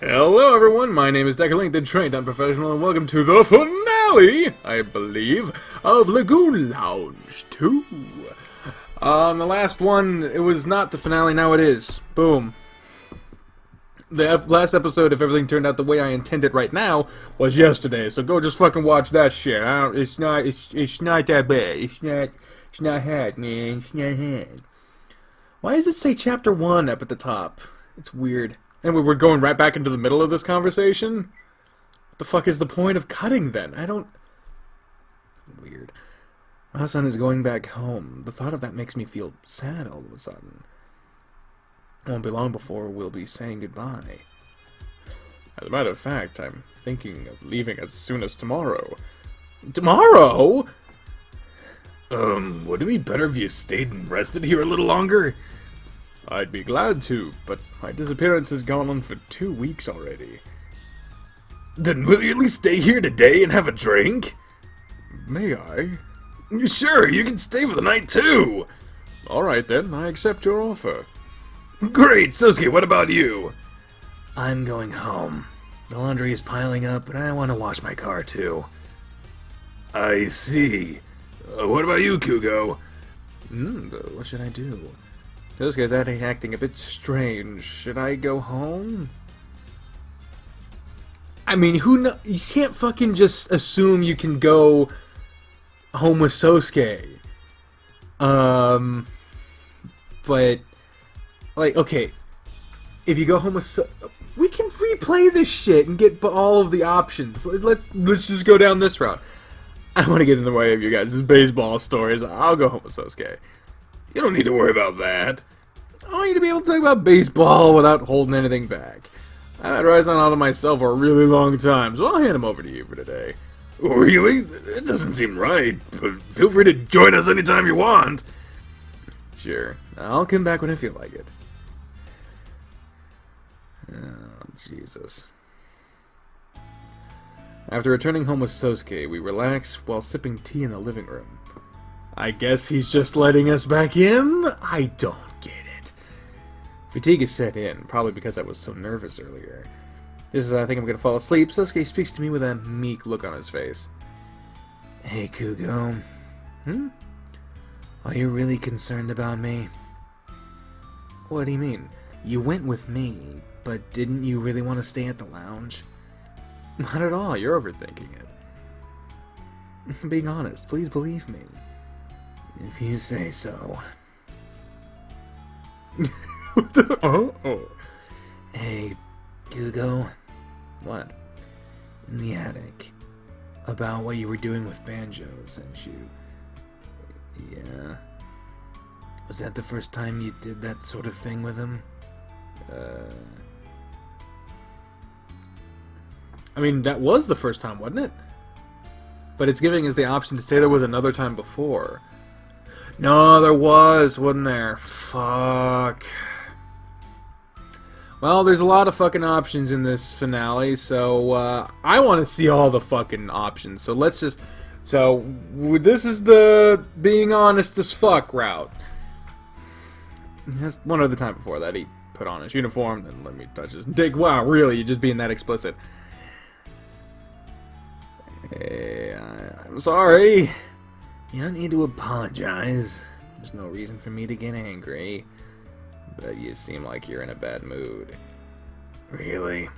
Hello everyone, my name is Deckerlink, the trained unprofessional, and welcome to the finale, I believe, of Lagoon Lounge 2. The last one, it was not the finale, now it is. Boom. The last episode, if everything turned out the way I intend it right now, was yesterday, so go just fucking watch that shit. It's not that bad. It's not hard, man. It's not hard. Why does it say Chapter 1 up at the top? It's weird. And we're going right back into the middle of this conversation? What the fuck is the point of cutting, then? Weird. My son is going back home. The thought of that makes me feel sad all of a sudden. It won't be long before we'll be saying goodbye. As a matter of fact, I'm thinking of leaving as soon as tomorrow. Tomorrow? Wouldn't it be better if you stayed and rested here a little longer? I'd be glad to, but my disappearance has gone on for 2 weeks already. Then will you at least stay here today and have a drink? May I? Sure, you can stay for the night too! Alright then, I accept your offer. Great, Sosuke, what about you? I'm going home. The laundry is piling up, and I want to wash my car too. I see. What about you, Kugo? What should I do? This guy's acting a bit strange. Should I go home? I mean, you can't fucking just assume you can go home with Sosuke. But, like, okay. If you go home with we can replay this shit and get all of the options. Let's just go down this route. I don't want to get in the way of you guys' baseball stories. I'll go home with Sosuke. You don't need to worry about that. I want you to be able to talk about baseball without holding anything back. I've had Ryzen out of myself for a really long time, so I'll hand him over to you for today. Really? That doesn't seem right, but feel free to join us anytime you want. Sure. I'll come back when I feel like it. Oh, Jesus. After returning home with Sosuke, we relax while sipping tea in the living room. I guess he's just letting us back in? I don't get it. Fatigue is set in, probably because I was so nervous earlier. Just as I think I'm gonna fall asleep, Sosuke speaks to me with a meek look on his face. Hey, Kugo. Are you really concerned about me? What do you mean? You went with me, but didn't you really want to stay at the lounge? Not at all, you're overthinking it. Being honest, please believe me. If you say so. Hey, Kugo. What? In the attic. About what you were doing with Banjo, sent you. Yeah. Was that the first time you did that sort of thing with him? I mean, that was the first time, wasn't it? But it's giving us the option to say there was another time before. No, there wasn't there? Fuck. Well, there's a lot of fucking options in this finale, so I want to see all the fucking options. So let's just... So, this is the being honest as fuck route. Just one other time before that, he put on his uniform, then let me touch his dick. Wow, really? You're just being that explicit. Hey, I'm sorry. You don't need to apologize. There's no reason for me to get angry. But you seem like you're in a bad mood. Really?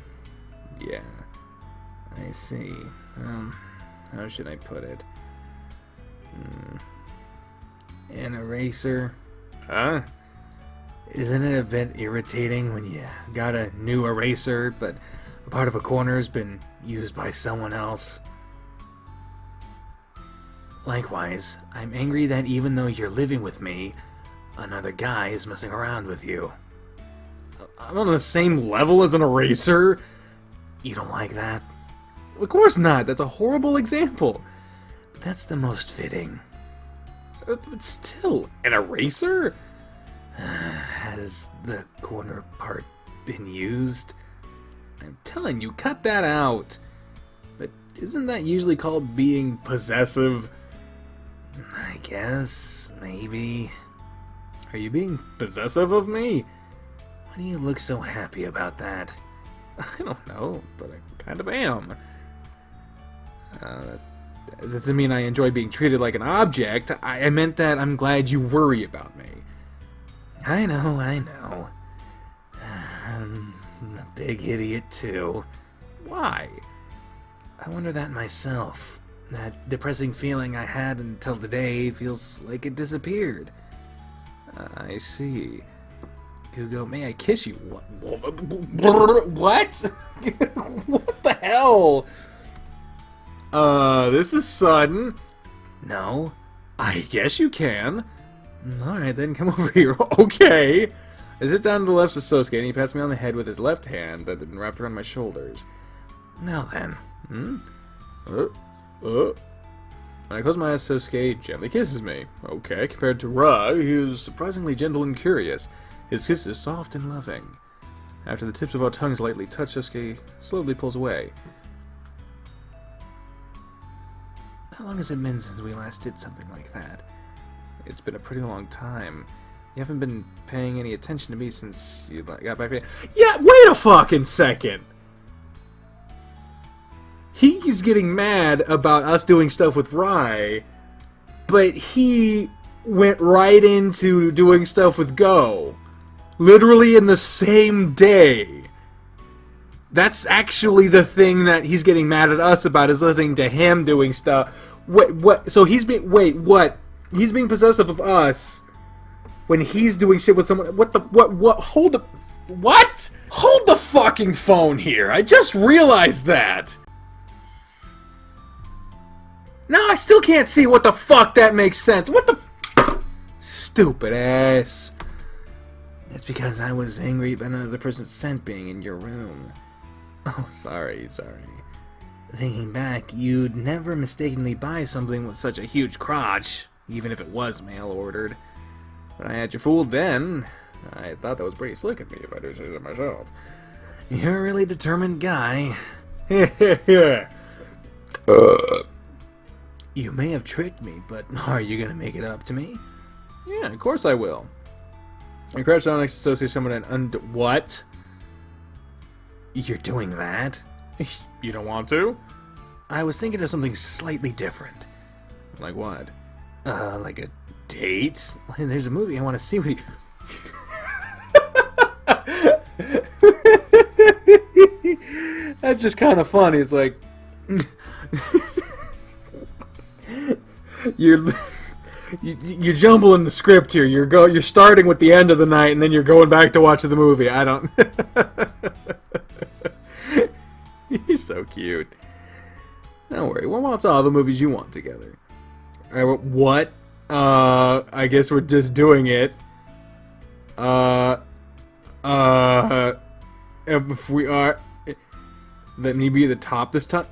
Yeah. I see. How should I put it? An eraser? Huh? Isn't it a bit irritating when you got a new eraser, but a part of a corner has been used by someone else? Likewise, I'm angry that even though you're living with me, another guy is messing around with you. I'm on the same level as an eraser? You don't like that? Of course not, that's a horrible example. But that's the most fitting. But still, an eraser? Has the corner part been used? I'm telling you, cut that out. But isn't that usually called being possessive? I guess, maybe. Are you being possessive of me? Why do you look so happy about that? I don't know, but I kind of am. That doesn't mean I enjoy being treated like an object. I meant that I'm glad you worry about me. I know. I'm a big idiot, too. Why? I wonder that myself. That depressing feeling I had until today feels like it disappeared. I see. Hugo, may I kiss you? What? What the hell? This is sudden. No. I guess you can. Alright, then come over here. Okay. I sit down to the left of Sosuke, and he pats me on the head with his left hand that had been wrapped around my shoulders. Now then. When I close my eyes, Sosuke gently kisses me. Okay, compared to Ra, he is surprisingly gentle and curious. His kiss is soft and loving. After the tips of our tongues lightly touch, Sosuke slowly pulls away. How long has it been since we last did something like that? It's been a pretty long time. You haven't been paying any attention to me since you got back here. Yeah, wait a fucking second! He's getting mad about us doing stuff with Rai, but he went right into doing stuff with Go. Literally in the same day. That's actually the thing that he's getting mad at us about, is listening to him doing stuff. What? So he's being... Wait, what? He's being possessive of us when he's doing shit with someone... What? Hold the... What? Hold the fucking phone here. I just realized that. No, I still can't see what the fuck that makes sense. What the... Stupid ass. It's because I was angry about another person's scent being in your room. Oh, sorry. Thinking back, you'd never mistakenly buy something with such a huge crotch, even if it was mail-ordered. But I had you fooled then. I thought that was pretty slick of me, if I do say so myself. You're a really determined guy. You may have tricked me, but are you gonna make it up to me? Yeah, of course I will. I crashed down next to associate someone and what? You're doing that? You don't want to? I was thinking of something slightly different. Like what? Like a date? There's a movie I want to see with you. That's just kind of funny. It's like... You're jumbling the script here. You're starting with the end of the night, and then you're going back to watching the movie. I don't... He's so cute. Don't worry. We'll watch all the movies you want together. Alright, what? I guess we're just doing it. If we are... Let me be the top this time?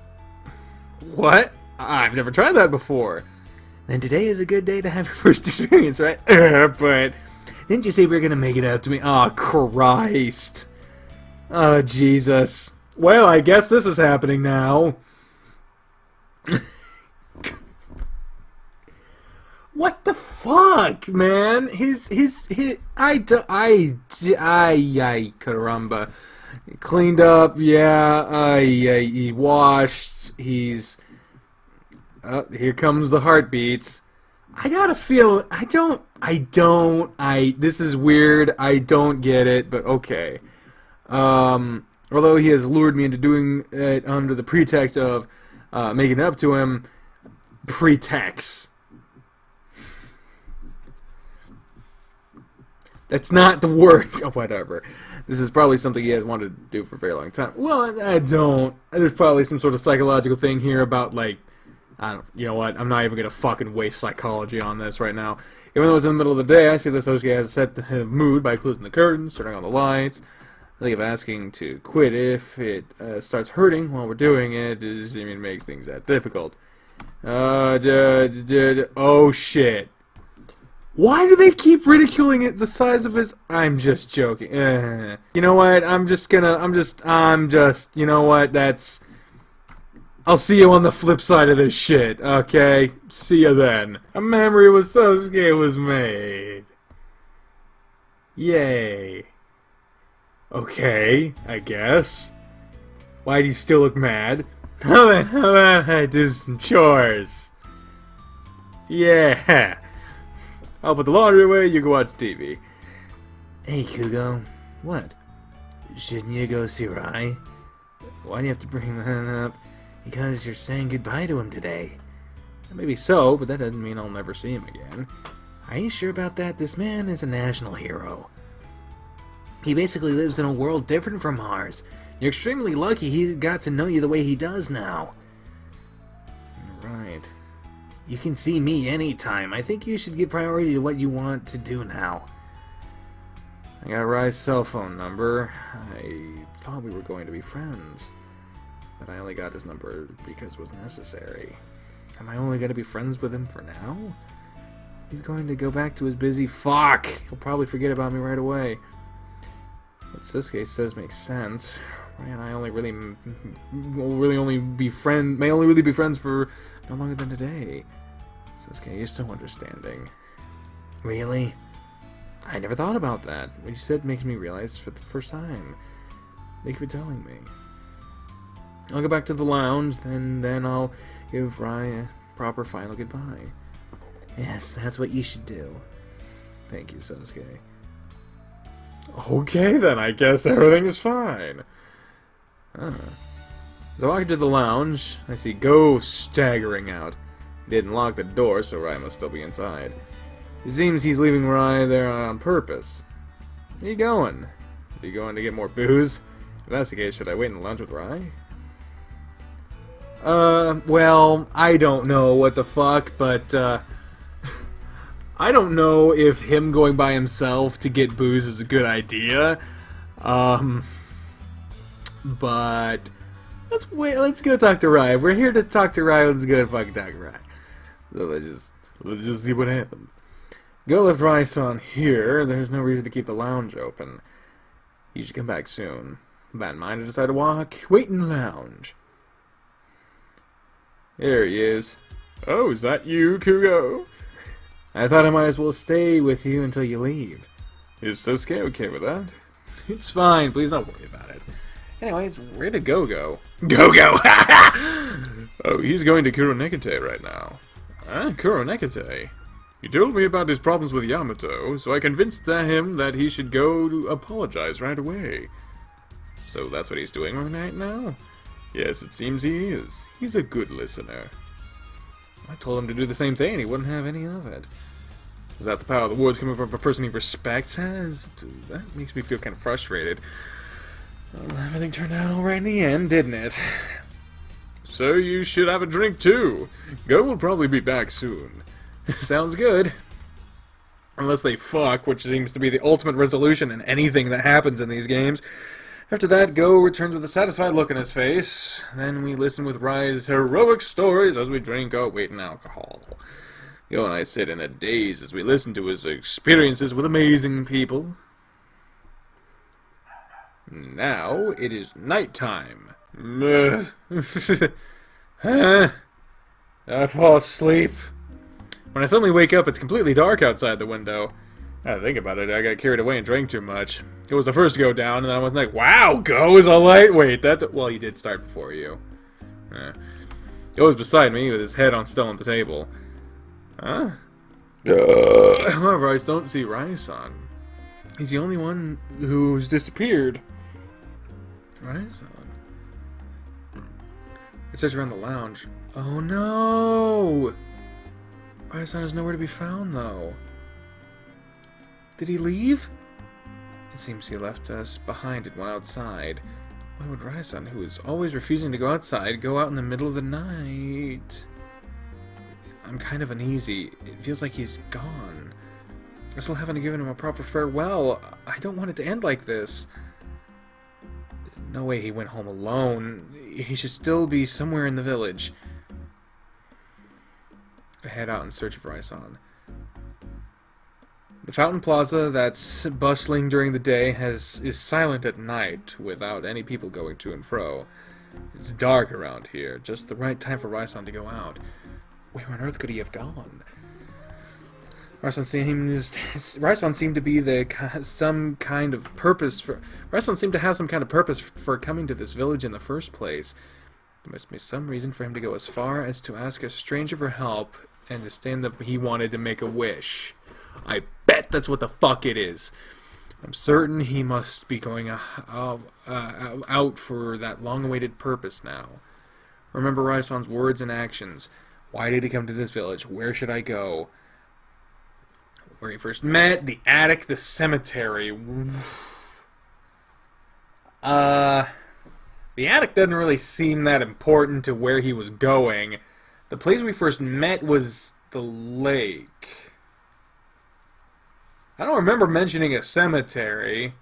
What? I've never tried that before. Then today is a good day to have your first experience, right? But didn't you say we were gonna make it up to me? Oh, Christ. Oh, Jesus. Well, I guess this is happening now. What the fuck, man? Caramba. Cleaned up, yeah, he washed, he's... here comes the heartbeats. I gotta feel... this is weird, I don't get it, but okay. Although he has lured me into doing it under the pretext of making it up to him, pretext. That's not the word. Oh, whatever. This is probably something he has wanted to do for a very long time. Well, I don't. There's probably some sort of psychological thing here about, like, I don't. You know what? I'm not even gonna fucking waste psychology on this right now. Even though it's in the middle of the day, I see this Sosuke has set the mood by closing the curtains, turning on the lights. I think of asking to quit if it starts hurting while we're doing it. It makes things that difficult. Oh shit. Why do they keep ridiculing it the size of his... I'm just joking. You know what? I'm just... You know what? That's... I'll see you on the flip side of this shit, okay? See you then. A memory with Sosuke was made. Yay. Okay, I guess. Why do you still look mad? How about I do some chores? Yeah. I'll put the laundry away, you can watch TV. Hey, Kugo. What? Shouldn't you go see Rai? Why do you have to bring that up? Because you're saying goodbye to him today. Maybe so, but that doesn't mean I'll never see him again. Are you sure about that? This man is a national hero. He basically lives in a world different from ours. You're extremely lucky he got to know you the way he does now. Right. You can see me anytime. I think you should give priority to what you want to do now. I got Rai's cell phone number. I thought we were going to be friends. But I only got his number because it was necessary. Am I only going to be friends with him for now? He's going to go back to his busy... Fuck! He'll probably forget about me right away. What Sasuke says makes sense. Rai and I may only be friends for no longer than today. Sasuke, you're so understanding. Really? I never thought about that. What you said makes me realize for the first time. Thank you for telling me. I'll go back to the lounge, then I'll give Rai a proper final goodbye. Yes, that's what you should do. Thank you, Sasuke. Okay, then I guess everything is fine. As I walk into the lounge, I see Go staggering out. He didn't lock the door, so Rai must still be inside. It seems he's leaving Rai there on purpose. Where are you going? Is he going to get more booze? If that's the case, should I wait in the lounge with Rai? Well, I don't know what the fuck, but, I don't know if him going by himself to get booze is a good idea. But let's go talk to Rai. If we're here to talk to Rai, let's go fucking talk to Rai. So let's just see what happens. Go left Rai-san here. There's no reason to keep the lounge open. He should come back soon. With that in mind, I decide to wait in the lounge. There he is. Oh, is that you, Kugo? I thought I might as well stay with you until you leave. Is Sasuke okay with that? It's fine, please don't worry about it. Anyways, where did Go? Go! Oh, he's going to Kuronekate right now. Huh? Kuronekate? He told me about his problems with Yamato, so I convinced him that he should go to apologize right away. So that's what he's doing right now? Yes, it seems he is. He's a good listener. I told him to do the same thing and he wouldn't have any of it. Is that the power of the woods coming from a person he respects? That makes me feel kind of frustrated. Well, everything turned out alright in the end, didn't it? So you should have a drink too. Go will probably be back soon. Sounds good. Unless they fuck, which seems to be the ultimate resolution in anything that happens in these games. After that, Go returns with a satisfied look on his face. Then we listen with Rai's heroic stories as we drink our weight in alcohol. Go and I sit in a daze as we listen to his experiences with amazing people. Now it is nighttime. Huh? I fall asleep. When I suddenly wake up, it's completely dark outside the window. Now to think about it, I got carried away and drank too much. It was the first to go down, and then I was like, wow, Go is a lightweight. Well, he did start before you. Go was beside me with his head still on the table. Huh? However, I don't see Rai-san. He's the only one who's disappeared. Rai-san. I search around the lounge. Oh no! Rai-san is nowhere to be found, though. Did he leave? It seems he left us behind and went outside. Why would Rai-san, who is always refusing to go outside, go out in the middle of the night? I'm kind of uneasy. It feels like he's gone. I still haven't given him a proper farewell. I don't want it to end like this. No way he went home alone. He should still be somewhere in the village. I head out in search of Rai-san. The Fountain Plaza that's bustling during the day is silent at night, without any people going to and fro. It's dark around here, just the right time for Rai-san to go out. Where on earth could he have gone? Raison seemed to be some kind of purpose for. Raison seemed to have some kind of purpose for coming to this village in the first place. There must be some reason for him to go as far as to ask a stranger for help and to stand up. He wanted to make a wish. I bet that's what the fuck it is. I'm certain he must be going out for that long-awaited purpose now. Remember Raison's words and actions. Why did he come to this village? Where should I go? Where he first met, the attic, the cemetery. The attic doesn't really seem that important to where he was going. The place we first met was the lake. I don't remember mentioning a cemetery.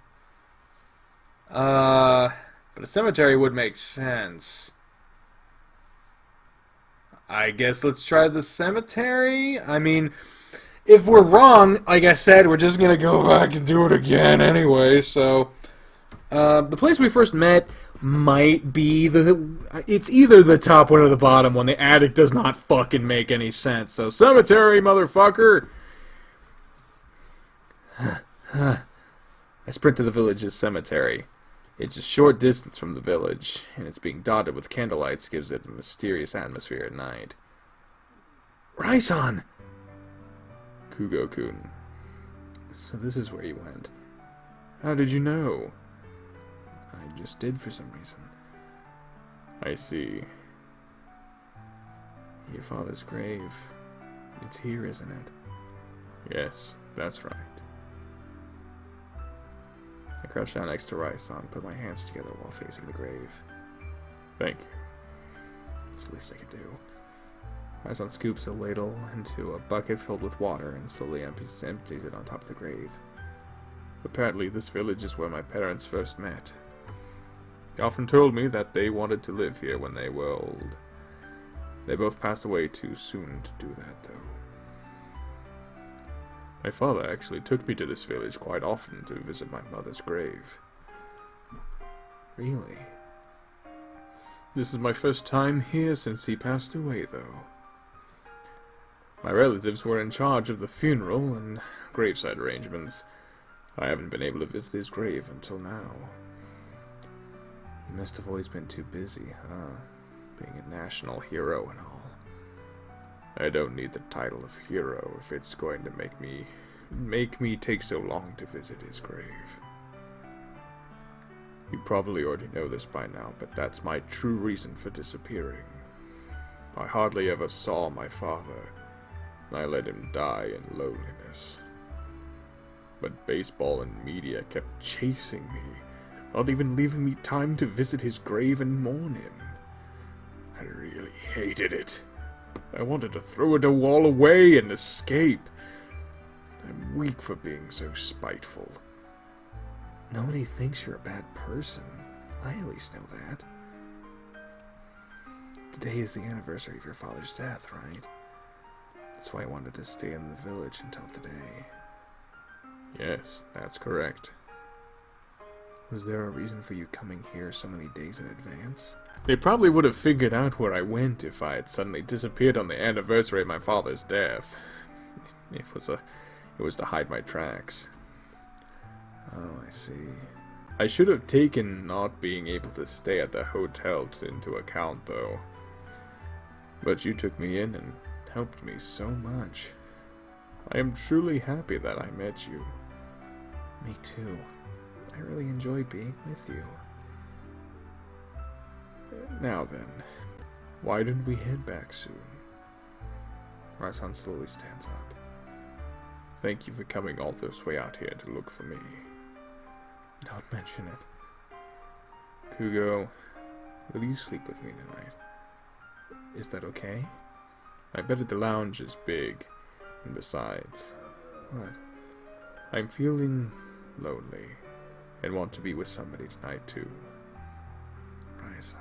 But a cemetery would make sense. I guess let's try the cemetery. I mean, if we're wrong, like I said, we're just going to go back and do it again anyway, so. The place we first met might be it's either the top one or the bottom one. The attic does not fucking make any sense. So, cemetery, motherfucker! I sprint to the village's cemetery. It's a short distance from the village, and it's being dotted with candlelights gives it a mysterious atmosphere at night. Raison! Kugo-kun. So this is where you went. How did you know? I just did for some reason. I see. Your father's grave. It's here, isn't it? Yes, that's right. I crouched down next to Raison, put my hands together while facing the grave. Thank you. It's the least I could do. Raison scoops a ladle into a bucket filled with water and slowly empties it on top of the grave. Apparently, this village is where my parents first met. They often told me that they wanted to live here when they were old. They both passed away too soon to do that, though. My father actually took me to this village quite often to visit my mother's grave. Really? This is my first time here since he passed away, though. My relatives were in charge of the funeral and graveside arrangements. I haven't been able to visit his grave until now. He must have always been too busy, huh? Being a national hero and all. I don't need the title of hero if it's going to make me take so long to visit his grave. You probably already know this by now, but that's my true reason for disappearing. I hardly ever saw my father, and I let him die in loneliness. But baseball and media kept chasing me, not even leaving me time to visit his grave and mourn him. I really hated it. I wanted to throw it all away and escape. I'm weak for being so spiteful. Nobody thinks you're a bad person. I at least know that. Today is the anniversary of your father's death, right? That's why I wanted to stay in the village until today. Yes, that's correct. Was there a reason for you coming here so many days in advance? They probably would have figured out where I went if I had suddenly disappeared on the anniversary of my father's death. It was to hide my tracks. Oh, I see. I should have taken not being able to stay at the hotel into account, though. But you took me in and helped me so much. I am truly happy that I met you. Me too. I really enjoyed being with you. Now then, why didn't we head back soon? Raison slowly stands up. Thank you for coming all this way out here to look for me. Don't mention it. Kugo, will you sleep with me tonight? Is that okay? I bet the lounge is big, and besides... What? I'm feeling lonely, and want to be with somebody tonight too. Raison.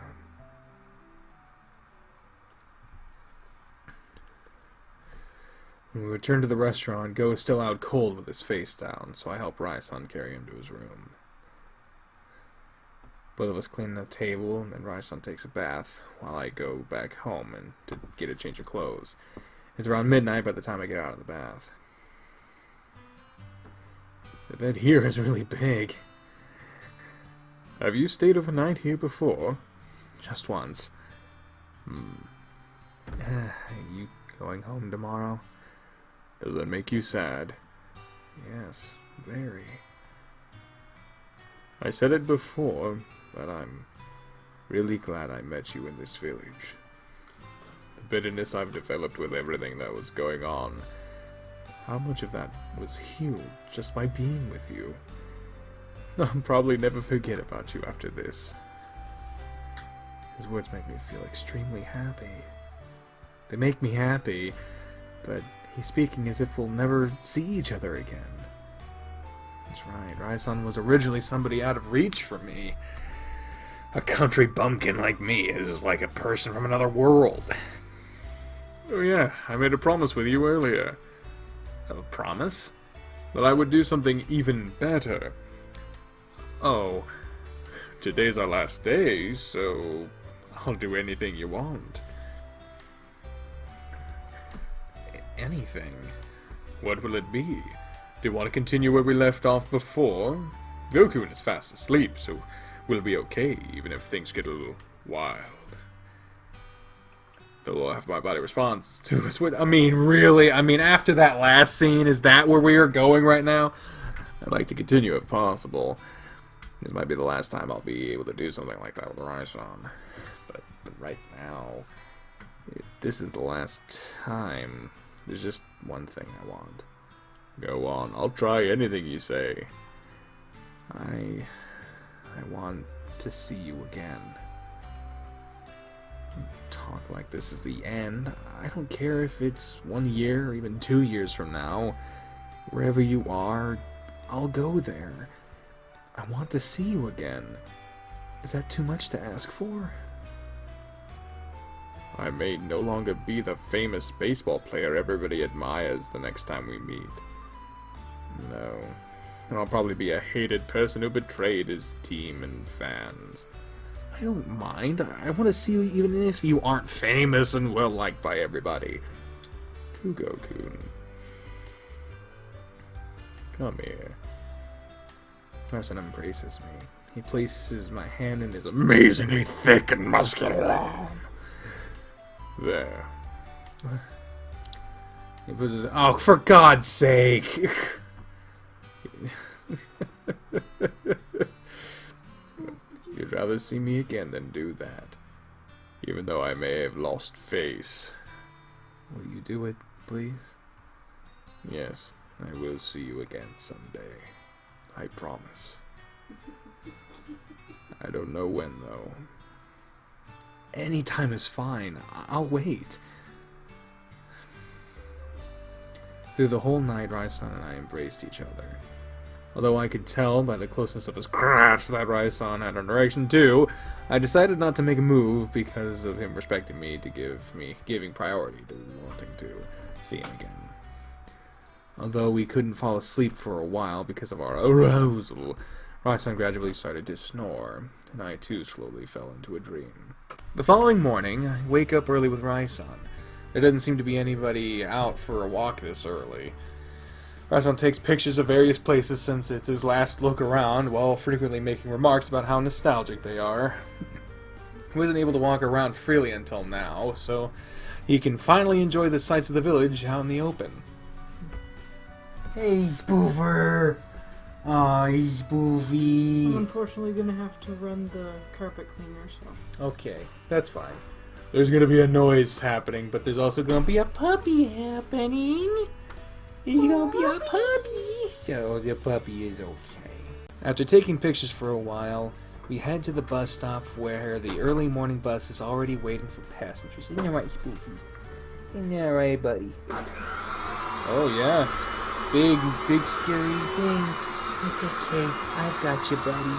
When we return to the restaurant, Go is still out cold with his face down, so I help Raison carry him to his room. Both of us clean the table, and then Raison takes a bath, while I go back home and to get a change of clothes. It's around midnight by the time I get out of the bath. The bed here is really big. Have you stayed overnight here before? Just once. You going home tomorrow? Does that make you sad? Yes, very. I said it before, but I'm really glad I met you in this village. The bitterness I've developed with everything that was going on, how much of that was healed just by being with you? I'll probably never forget about you after this. His words make me feel extremely happy. They make me happy, but he's speaking as if we'll never see each other again. That's right, Raisan was originally somebody out of reach for me. A country bumpkin like me is like a person from another world. Oh yeah, I made a promise with you earlier. A promise? That I would do something even better. Oh, today's our last day, so I'll do anything you want. Anything? What will it be? Do you want to continue where we left off before? Goku is fast asleep, so we'll be okay, even if things get a little wild. Though I'll have my body respond to us with... I mean, really? I mean, after that last scene, is that where we are going right now? I'd like to continue if possible. This might be the last time I'll be able to do something like that with Raisan. But right now, if this is the last time, there's just one thing I want. Go on, I'll try anything you say. I want to see you again. Talk like this is the end. I don't care if it's 1 year or even 2 years from now. Wherever you are, I'll go there. I want to see you again. Is that too much to ask for? I may no longer be the famous baseball player everybody admires the next time we meet. No. And I'll probably be a hated person who betrayed his team and fans. I don't mind. I want to see you even if you aren't famous and well liked by everybody. Goku. Come here. Person embraces me. He places my hand in his amazingly thick and muscular arm. There. He puts his... Oh, for God's sake! You'd rather see me again than do that. Even though I may have lost face. Will you do it, please? Yes, I will see you again someday. I promise. I don't know when, though. Any time is fine. I'll wait. Through the whole night, Raisan and I embraced each other. Although I could tell by the closeness of his crotch that Raisan had an erection too, I decided not to make a move because of him respecting me to giving priority to wanting to see him again. Although we couldn't fall asleep for a while because of our arousal, Raisan gradually started to snore, and I too slowly fell into a dream. The following morning, I wake up early with Raisan. There doesn't seem to be anybody out for a walk this early. Raisan takes pictures of various places since it's his last look around, while frequently making remarks about how nostalgic they are. He wasn't able to walk around freely until now, so he can finally enjoy the sights of the village out in the open. Hey, Spoofer! Aw, he's Spoofy. I'm unfortunately gonna have to run the carpet cleaner, so... Okay, that's fine. There's gonna be a noise happening, but there's also gonna be a puppy happening. There's gonna be a puppy, so the puppy is okay. After taking pictures for a while, we head to the bus stop where the early morning bus is already waiting for passengers. Isn't that right, Spoofy? Isn't that right, buddy? Oh, yeah. Big scary thing. It's okay. I've got you, buddy.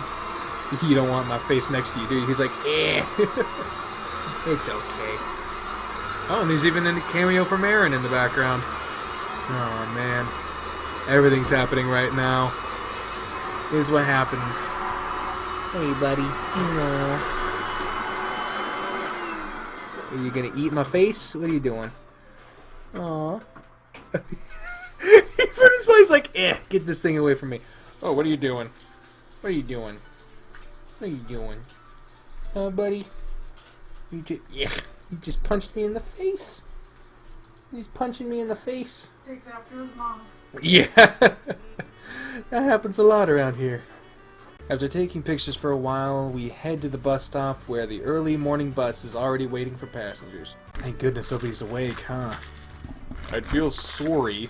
You don't want my face next to you, do you? He's like, eh. It's okay. Oh, and there's even a cameo from Aaron in the background. Oh, man. Everything's happening right now. This is what happens. Hey, buddy. Are you gonna eat my face? What are you doing? Aww. He put his face like, get this thing away from me. Oh, what are you doing? What are you doing? What are you doing? Buddy? Yeah, you just punched me in the face. He's punching me in the face. Takes after his mom. Yeah, that happens a lot around here. After taking pictures for a while, we head to the bus stop where the early morning bus is already waiting for passengers. Thank goodness nobody's awake, huh? I'd feel sorry.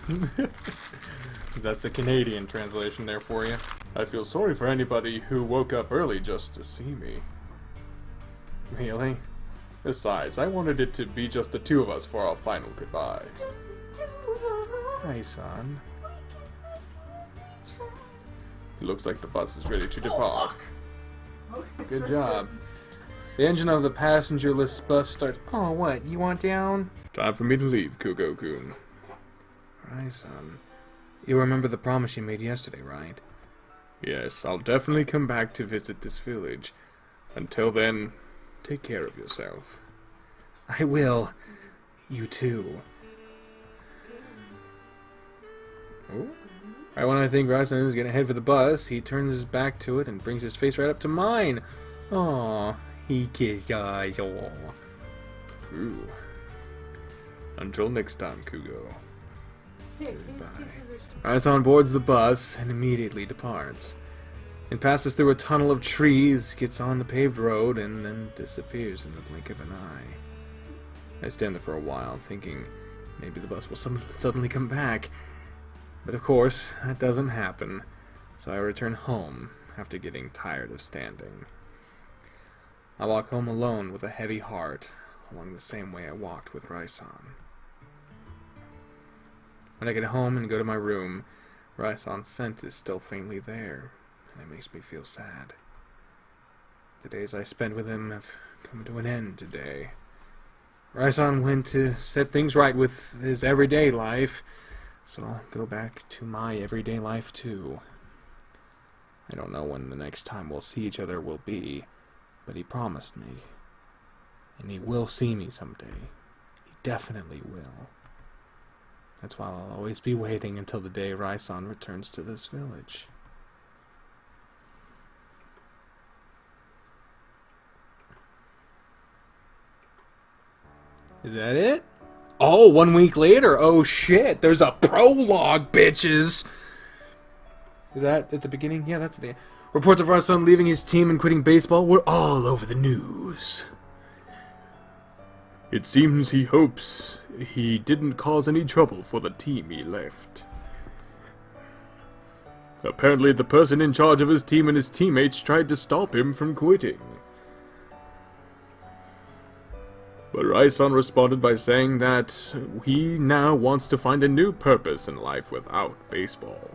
That's the Canadian translation there for you. I feel sorry for anybody who woke up early just to see me. Really? Besides, I wanted it to be just the two of us for our final goodbye. Just the two of us. Hi, son. It looks like the bus is ready to depart. Good job. The engine of the passengerless bus starts. Oh, what? You want down? Time for me to leave, Kugo-kun. Right, son. You remember the promise you made yesterday, right? Yes, I'll definitely come back to visit this village. Until then, take care of yourself. I will. You too. Oh? Right when I think Ryson is gonna head for the bus, he turns his back to it and brings his face right up to mine. Aw, he kissed eyes. Aw. Ooh. Until next time, Kugo. Hey, Ryson boards the bus and immediately departs. It passes through a tunnel of trees, gets on the paved road, and then disappears in the blink of an eye. I stand there for a while, thinking maybe the bus will suddenly come back. But of course, that doesn't happen, so I return home after getting tired of standing. I walk home alone with a heavy heart, along the same way I walked with Ryson. When I get home and go to my room, Ryson's scent is still faintly there, and it makes me feel sad. The days I spent with him have come to an end today. Ryson went to set things right with his everyday life, so I'll go back to my everyday life too. I don't know when the next time we'll see each other will be, but he promised me. And he will see me someday. He definitely will. That's why I'll always be waiting until the day Ryson returns to this village. Is that it? Oh, 1 week later. Oh shit, there's a prologue, bitches. Is that at the beginning? Yeah, that's at the end. Reports of Ryson leaving his team and quitting baseball were all over the news. It seems he hopes he didn't cause any trouble for the team he left. Apparently the person in charge of his team and his teammates tried to stop him from quitting. But Ryson responded by saying that he now wants to find a new purpose in life without baseball.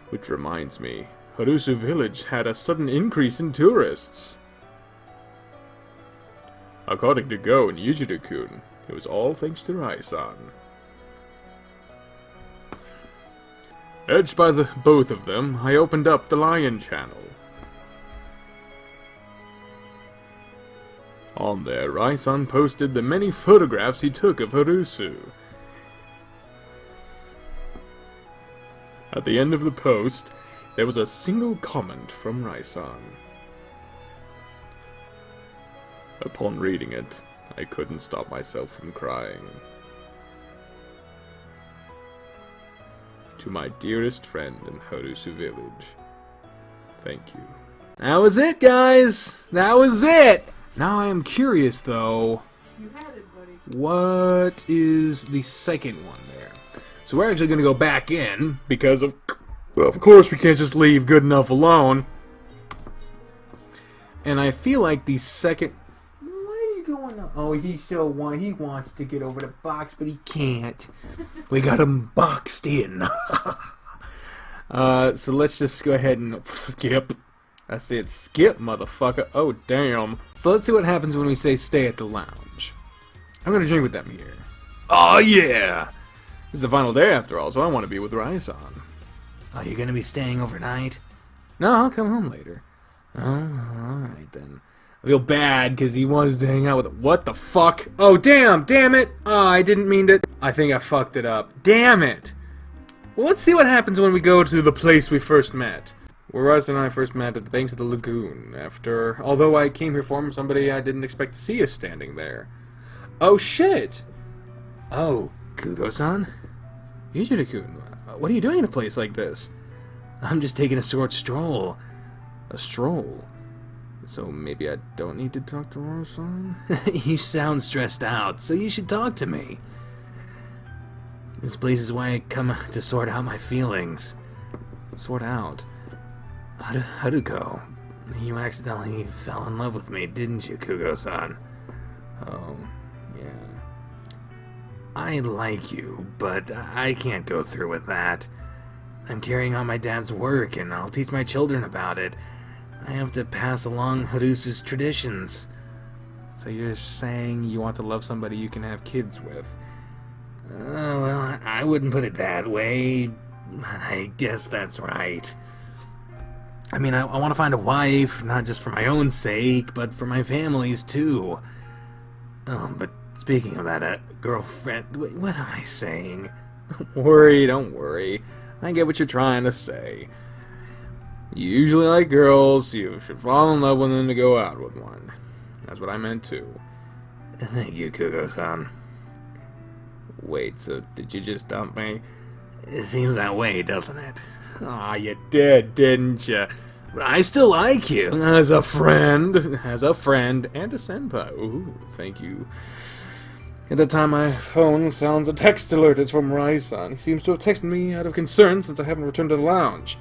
Which reminds me, Harusu Village had a sudden increase in tourists. According to Go and Yujiro-kun, it was all thanks to Ryson. Urged by both of them, I opened up the Lion channel. On there, Ryson posted the many photographs he took of Harusu. At the end of the post, there was a single comment from Ryson. Upon reading it, I couldn't stop myself from crying. To my dearest friend in Harusu Village, thank you. That was it, guys! That was it! Now I am curious, though, You had it, buddy. what is the second one there? So we're actually going to go back in, because of course we can't just leave good enough alone. And I feel like the second... What is going on? Oh, he wants to get over the box, but he can't. We got him boxed in. So let's just go ahead and skip. I said skip, motherfucker. Oh, damn. So let's see what happens when we say stay at the lounge. I'm gonna drink with them here. Oh, yeah! This is the final day, after all, so I want to be with Ryson. Oh, you're gonna be staying overnight? No, I'll come home later. Oh, alright then. I feel bad, because he wants to hang out with... What the fuck? Oh, damn it! Oh, I didn't mean to... I think I fucked it up. Damn it! Well, let's see what happens when we go to the place we first met. Where Russ and I first met at the banks of the Lagoon. Although I came here from somebody I didn't expect to see us standing there. Oh, shit! Oh, Kugo-san? Yujiro-kun, what are you doing in a place like this? I'm just taking a short stroll. A stroll? So maybe I don't need to talk to Russ-san? You sound stressed out, so you should talk to me. This place is why I come to sort out my feelings. Sort out? Haruko, you accidentally fell in love with me, didn't you, Kugo-san? Oh, yeah. I like you, but I can't go through with that. I'm carrying on my dad's work, and I'll teach my children about it. I have to pass along Harusu's traditions. So you're saying you want to love somebody you can have kids with? Well, I wouldn't put it that way, but I guess that's right. I mean, I want to find a wife, not just for my own sake, but for my family's too. Oh, but speaking of that, girlfriend, what am I saying? Don't worry. I get what you're trying to say. You usually like girls, you should fall in love with them to go out with one. That's what I meant too. Thank you, Kugo-san. Wait, so did you just dump me? It seems that way, doesn't it? Aw, you did, didn't you? But I still like you. As a friend, and a senpai. Ooh, thank you. At the time my phone sounds a text alert. It's from Rai-san. He seems to have texted me out of concern since I haven't returned to the lounge.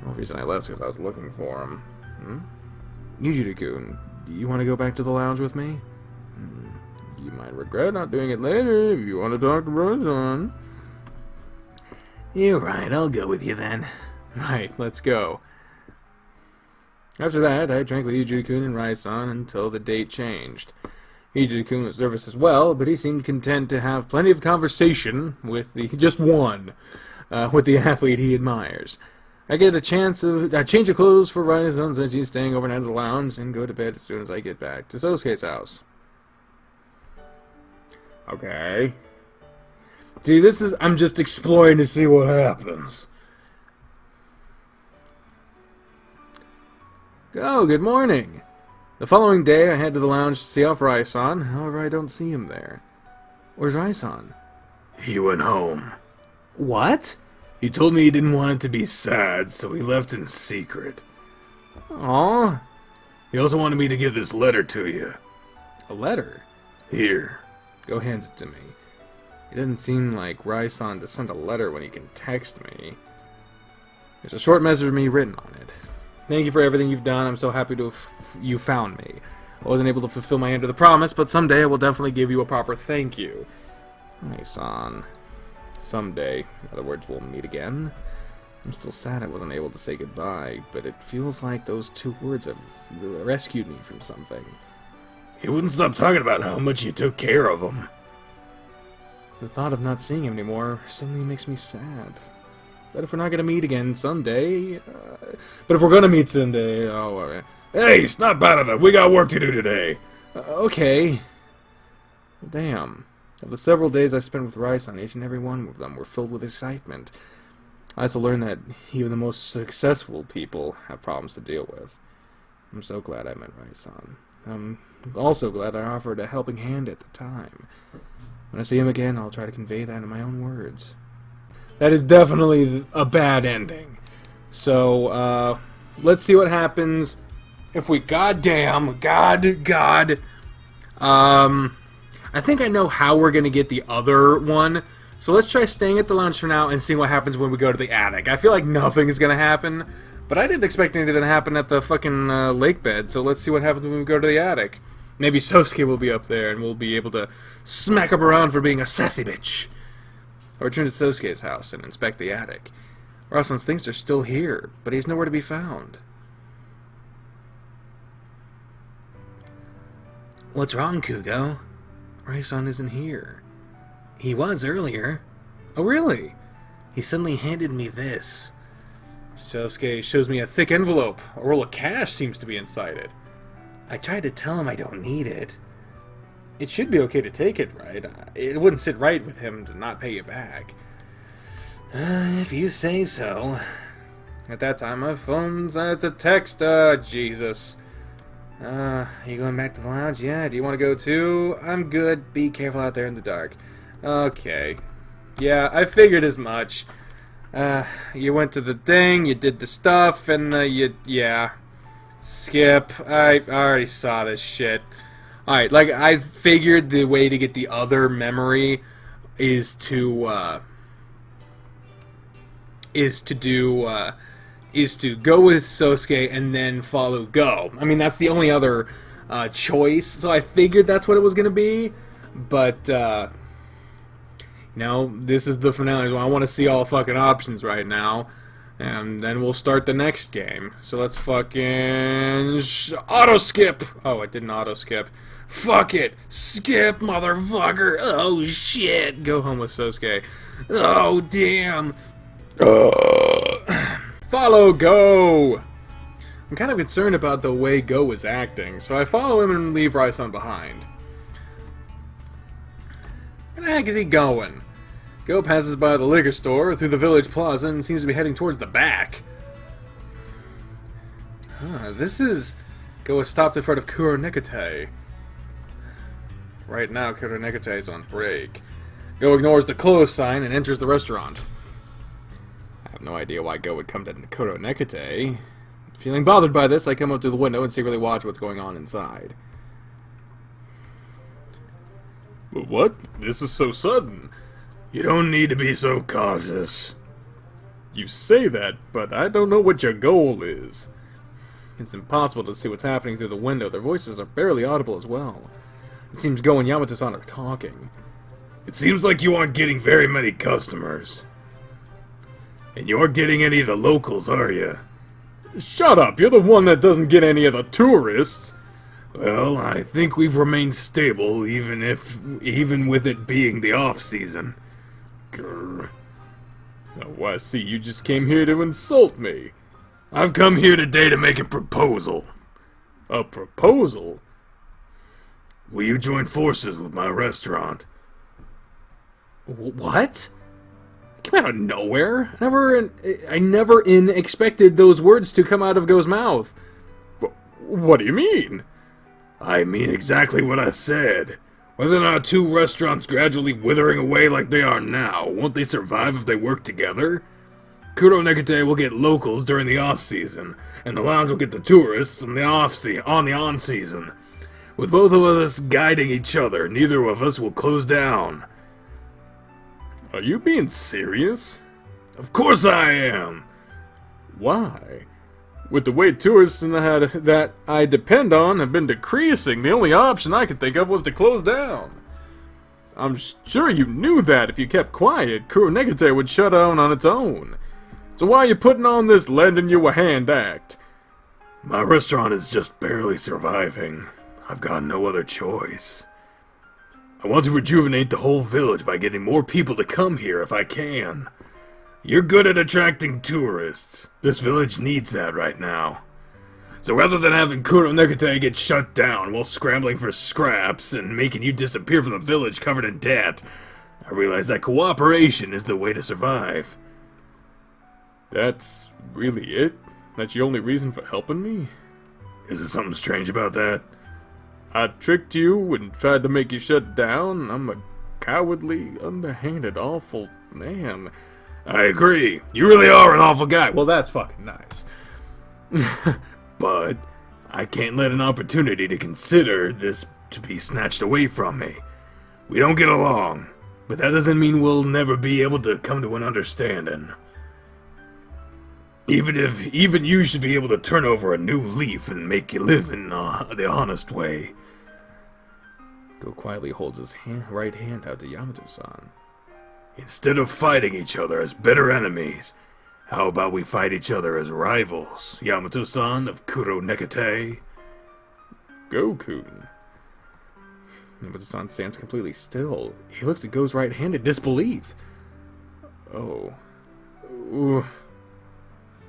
The only reason I left is because I was looking for him. Yujiro-kun, do you want to go back to the lounge with me? You might regret not doing it later if you want to talk to Rai-san. You're right, I'll go with you then. Right, let's go. After that, I drank with Yujiro-kun and Rai-san until the date changed. Yujiro-kun was nervous as well, but he seemed content to have plenty of conversation with with the athlete he admires. I get a change of clothes for Rai-san since he's staying overnight at the lounge, and go to bed as soon as I get back to Sosuke's house. Okay. See, I'm just exploring to see what happens. Oh, good morning. The following day, I head to the lounge to see off Rai-san, however, I don't see him there. Where's Rai-san? He went home. What? He told me he didn't want it to be sad, so he left in secret. Aww. He also wanted me to give this letter to you. A letter? Here. Go hand it to me. It doesn't seem like Rai-san to send a letter when he can text me. There's a short message from me written on it. Thank you for everything you've done. I'm so happy to you found me. I wasn't able to fulfill my end of the promise, but someday I will definitely give you a proper thank you. Rai-san. Someday. In other words, we'll meet again. I'm still sad I wasn't able to say goodbye, but it feels like those two words have rescued me from something. He wouldn't stop talking about how much you took care of him. The thought of not seeing him anymore suddenly makes me sad. But if we're not going to meet again someday... oh... Hey, snap out of it! We got work to do today! Okay. Damn. Of the several days I spent with Rai-san, each and every one of them were filled with excitement. I also learned that even the most successful people have problems to deal with. I'm so glad I met Rai-san. I'm also glad I offered a helping hand at the time. When I see him again, I'll try to convey that in my own words. That is definitely a bad ending. So, let's see what happens if we I think I know how we're going to get the other one. So let's try staying at the lounge for now and see what happens when we go to the attic. I feel like nothing is going to happen, but I didn't expect anything to happen at the fucking lake bed. So let's see what happens when we go to the attic. Maybe Sosuke will be up there and we'll be able to smack up around for being a sassy bitch. I return to Sosuke's house and inspect the attic. Rai-san's things are still here, but he's nowhere to be found. What's wrong, Kugo? Rai-san isn't here. He was earlier. Oh, really? He suddenly handed me this. Sosuke shows me a thick envelope. A roll of cash seems to be inside it. I tried to tell him I don't need it. It should be okay to take it, right? It wouldn't sit right with him to not pay you back. If you say so. At that time, my phone's it's a text. Jesus. You going back to the lounge? Yeah, do you want to go too? I'm good. Be careful out there in the dark. Okay. Yeah, I figured as much. You went to the thing, you did the stuff, and, yeah. Skip. I already saw this shit. Alright, like, I figured the way to get the other memory is to go with Sosuke and then follow Go. I mean, that's the only other choice, so I figured that's what it was going to be, but, this is the finale, so I want to see all fucking options right now, and then we'll start the next game. So let's fucking auto-skip! Oh, I didn't auto-skip. Fuck it! Skip, motherfucker! Oh, shit! Go home with Sosuke. Oh, damn! Follow Go! I'm kind of concerned about the way Go is acting, so I follow him and leave Ryson behind. Where the heck is he going? Go passes by the liquor store, through the village plaza, and seems to be heading towards the back. This is... Go has stopped in front of Kuro Nekate. Right now, Kuro Nekate is on break. Go ignores the close sign and enters the restaurant. I have no idea why Go would come to Kuro Nekate. Feeling bothered by this, I come up to the window and secretly watch what's going on inside. But what? This is so sudden. You don't need to be so cautious. You say that, but I don't know what your goal is. It's impossible to see what's happening through the window. Their voices are barely audible as well. It seems Go and Yamato-san are talking. It seems like you aren't getting very many customers. And you aren't getting any of the locals, are you? Shut up! You're the one that doesn't get any of the tourists! Well, I think we've remained stable, even with it being the off-season. Grr. Oh, I see. You just came here to insult me. I've come here today to make a proposal. A proposal? Will you join forces with my restaurant? What? It came out of nowhere. I never expected those words to come out of Go's mouth. What do you mean? I mean exactly what I said. Whether or not two restaurants gradually withering away like they are now, won't they survive if they work together? Kuro Nekate will get locals during the off-season, and the lounge will get the tourists on the on-season. With both of us guiding each other, neither of us will close down. Are you being serious? Of course I am! Why? With the way tourists that I depend on have been decreasing, the only option I could think of was to close down. I'm sure you knew that if you kept quiet, Kuro Nekate would shut down on its own. So why are you putting on this lending you a hand act? My restaurant is just barely surviving. I've got no other choice. I want to rejuvenate the whole village by getting more people to come here if I can. You're good at attracting tourists. This village needs that right now. So rather than having Kuro Nekate get shut down while scrambling for scraps and making you disappear from the village covered in debt, I realize that cooperation is the way to survive. That's really it? That's your only reason for helping me? Is there something strange about that? I tricked you and tried to make you shut down. I'm a cowardly, underhanded, awful man. I agree. You really are an awful guy. Well, that's fucking nice. But I can't let an opportunity to consider this to be snatched away from me. We don't get along, but that doesn't mean we'll never be able to come to an understanding. Even you should be able to turn over a new leaf and make you live in the honest way. Go quietly holds his right hand out to Yamato-san. Instead of fighting each other as bitter enemies, how about we fight each other as rivals, Yamato-san of Kuro Nekate? Go-kun. Yamato-san stands completely still. He looks at Go's right hand in disbelief. Oh. Ooh.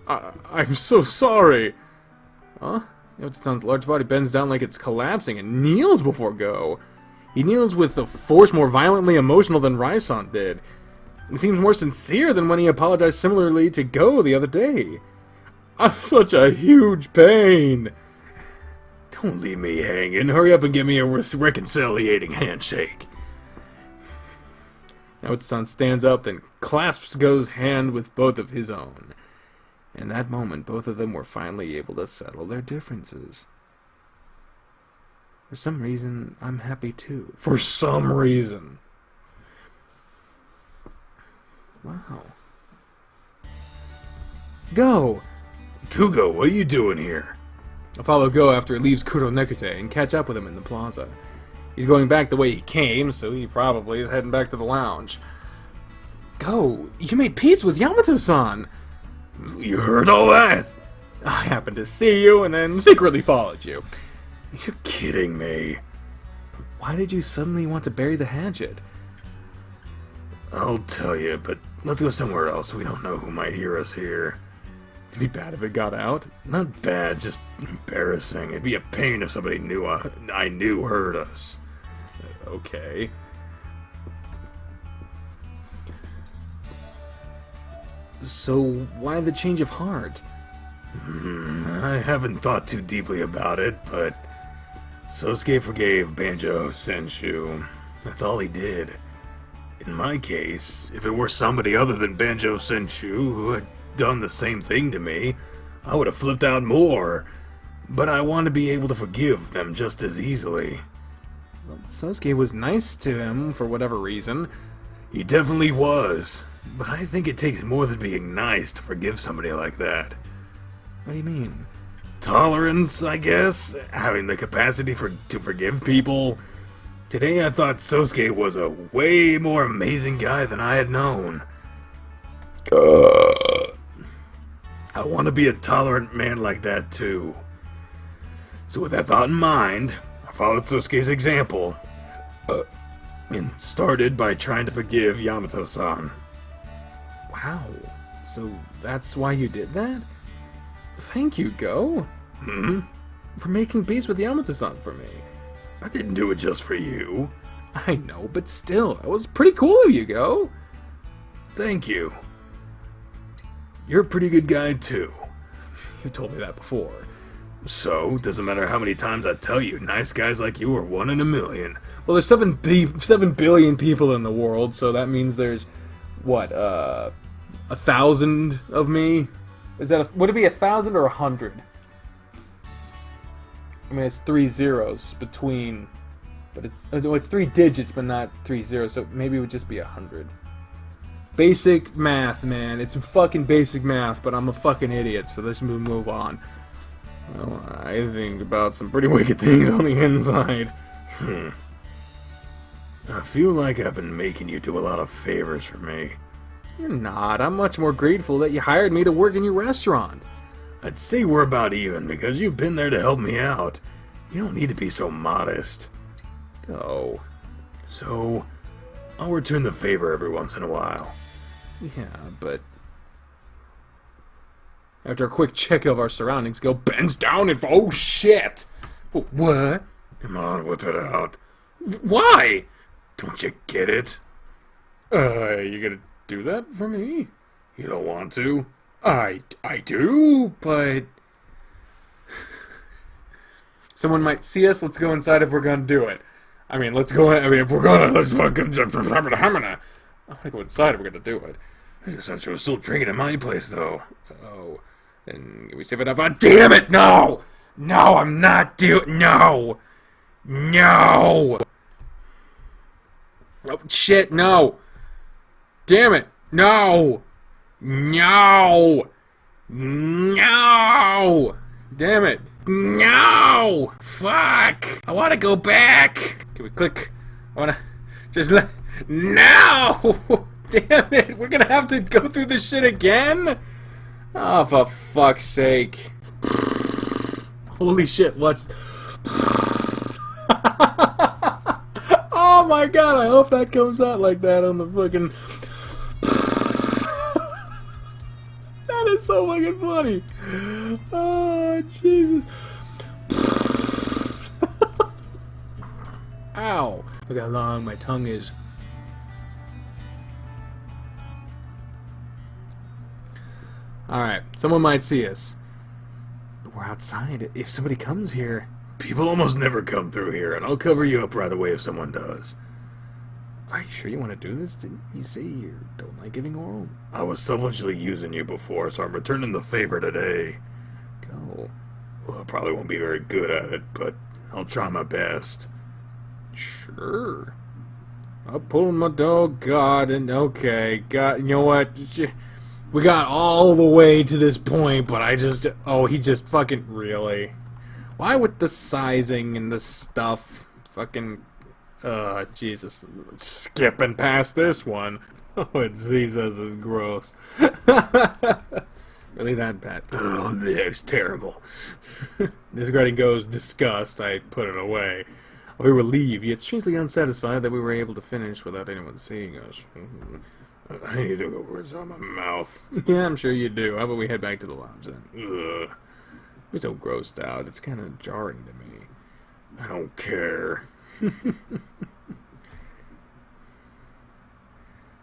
I'm so sorry. Huh? Yamato-san's large body bends down like it's collapsing and kneels before Go. He kneels with a force more violently emotional than Ryson did. He seems more sincere than when he apologized similarly to Go the other day. I'm such a huge pain. Don't leave me hanging. Hurry up and give me a reconciliating handshake. Naoto-san stands up, then clasps Go's hand with both of his own. In that moment, both of them were finally able to settle their differences. For some reason, I'm happy too. For some reason. Wow. Go! Kugo, what are you doing here? I'll follow Go after he leaves Kuronekute and catch up with him in the plaza. He's going back the way he came, so he probably is heading back to the lounge. Go! You made peace with Yamato-san! You heard all that? I happened to see you and then secretly followed you. You're kidding me. Why did you suddenly want to bury the hatchet? I'll tell you, but let's go somewhere else. We don't know who might hear us here. It'd be bad if it got out. Not bad, just embarrassing. It'd be a pain if somebody knew I knew heard us. Okay. So, why the change of heart? I haven't thought too deeply about it, but Sosuke forgave Banjo Senshu. That's all he did. In my case, if it were somebody other than Banjo Senshu who had done the same thing to me, I would have flipped out more. But I want to be able to forgive them just as easily. Well, Sosuke was nice to him for whatever reason. He definitely was. But I think it takes more than being nice to forgive somebody like that. What do you mean? Tolerance, I guess? Having the capacity to forgive people. Today I thought Sosuke was a way more amazing guy than I had known. I want to be a tolerant man like that too. So with that thought in mind, I followed Sosuke's example. And started by trying to forgive Yamato-san. Wow. So that's why you did that? Thank you, Go. For making peace with Yamato-san for me. I didn't do it just for you. I know, but still, it was pretty cool of you, Go. Thank you. You're a pretty good guy, too. You've told me that before. So, doesn't matter how many times I tell you, nice guys like you are 1 in a million. Well, there's 7 billion people in the world, so that means there's, what, 1,000 of me? Would it be 1,000 or 100? I mean, it's 3 zeros between, but it's 3 digits, but not 3 zeros, so maybe it would just be 100. Basic math, man. It's fucking basic math, but I'm a fucking idiot, so let's move on. Well, I think about some pretty wicked things on the inside. I feel like I've been making you do a lot of favors for me. You're not. I'm much more grateful that you hired me to work in your restaurant. I'd say we're about even, because you've been there to help me out. You don't need to be so modest. Oh. So, I'll return the favor every once in a while. Yeah, but... After a quick check of our surroundings, Go bends down and... Oh, shit! What? Come on, whip it out. Why? Don't you get it? You gonna do that for me? You don't want to? I do, but... Someone might see us, let's go inside if we're gonna do it. I mean, let's go, if we're gonna, let's fucking... I'm gonna go inside if we're gonna do it. Since you're still drinking at my place, though. Oh, then can we save it up? Damn it, no! No, I'm not no! No! Oh, shit, no! Damn it, no! No! No! Damn it. No! Fuck! I wanna go back! Can we click? I wanna... Just let... No! Damn it! We're gonna have to go through this shit again? Oh, for fuck's sake. Holy shit, watch... Oh my god, I hope that comes out like that on the fucking... That is so fucking funny. Oh, Jesus. Ow. Look how long my tongue is. Alright, someone might see us. But we're outside. If somebody comes here... People almost never come through here, and I'll cover you up right away if someone does. Are you sure you want to do this? Didn't you say you don't like giving oral? I was selfishly using you before, so I'm returning the favor today. Go. Well, I probably won't be very good at it, but I'll try my best. Sure. I'm pulling my dog, God, and okay, God, you know what? We got all the way to this point, but I just, oh, he just fucking, really? Why with the sizing and the stuff? Fucking, Jesus. Skipping past this one. Oh, Jesus is gross. Really that bad? Oh, it's terrible. Disregarding Go's disgust, I put it away. We were relieved, yet strangely unsatisfied that we were able to finish without anyone seeing us. I need to go words out my mouth. Yeah, I'm sure you do. How about we head back to the lounge then? Ugh, We're so grossed out, it's kind of jarring to me. I don't care.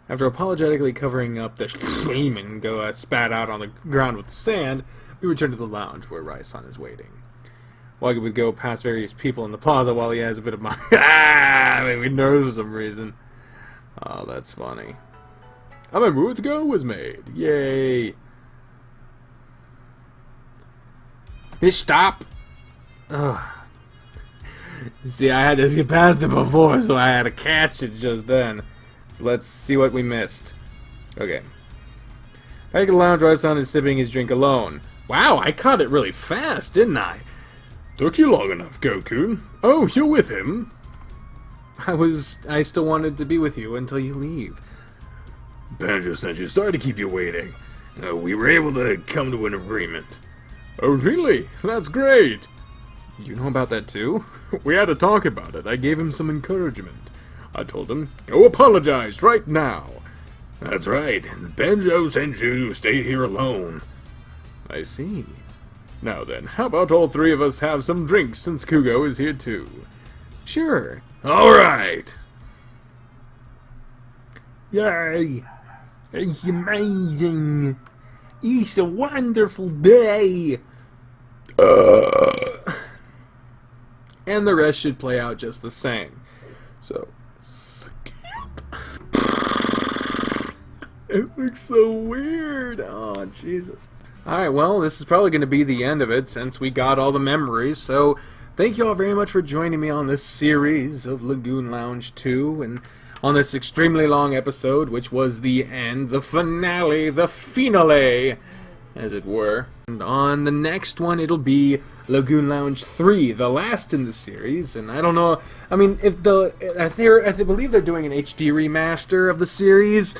After apologetically covering up the demon Go spat out on the ground with sand, we return to the lounge where Raisan is waiting. Wagi would go past various people in the plaza while he has a bit of my made me nervous for some reason. Oh, that's funny. I remember what the go was made. Yay. Bitch, stop. Ugh. See, I had to get past it before, so I had to catch it just then. So let's see what we missed. Okay. Back at the lounge, Raisan is sipping his drink alone. Wow, I caught it really fast, didn't I? Took you long enough, Goku. Oh, you're with him? I still wanted to be with you until you leave. Banjo sent you. Sorry to keep you waiting. We were able to come to an agreement. Oh, really? That's great. You know about that too? We had to talk about it. I gave him some encouragement. I told him, go apologize right now. That's right. Banjo sent you to stay here alone. I see. Now then, how about all three of us have some drinks since Kugo is here too? Sure. All right. Yay. It's amazing. It's a wonderful day. And the rest should play out just the same. So, skip. It looks so weird. Oh, Jesus. Alright, well, this is probably going to be the end of it since we got all the memories. So, thank you all very much for joining me on this series of Lagoon Lounge 2. And on this extremely long episode, which was the end, the finale, as it were. And on the next one, it'll be Lagoon Lounge 3, the last in the series. And I don't know, I mean, I believe they're doing an HD remaster of the series.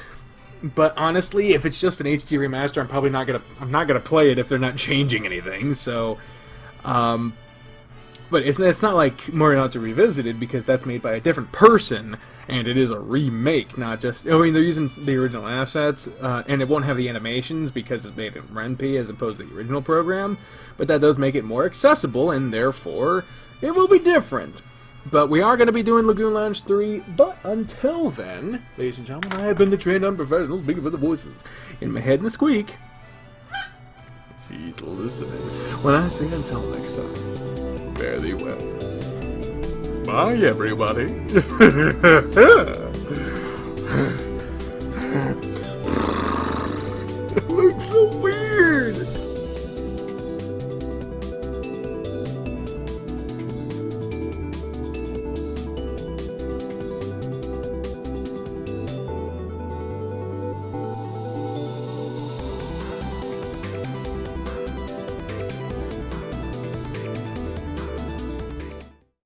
But honestly, if it's just an HD remaster, I'm not gonna play it if they're not changing anything. So, but it's not like Morinato Revisited because that's made by a different person and it is a remake, not just. I mean, they're using the original assets, and it won't have the animations because it's made in Ren'Py as opposed to the original program. But that does make it more accessible, and therefore it will be different. But we are going to be doing Lagoon Lounge 3, but until then, ladies and gentlemen, I have been the trained unprofessional speaking for the voices in my head and the squeak. She's listening. When I say until next time, fare thee well. Bye, everybody.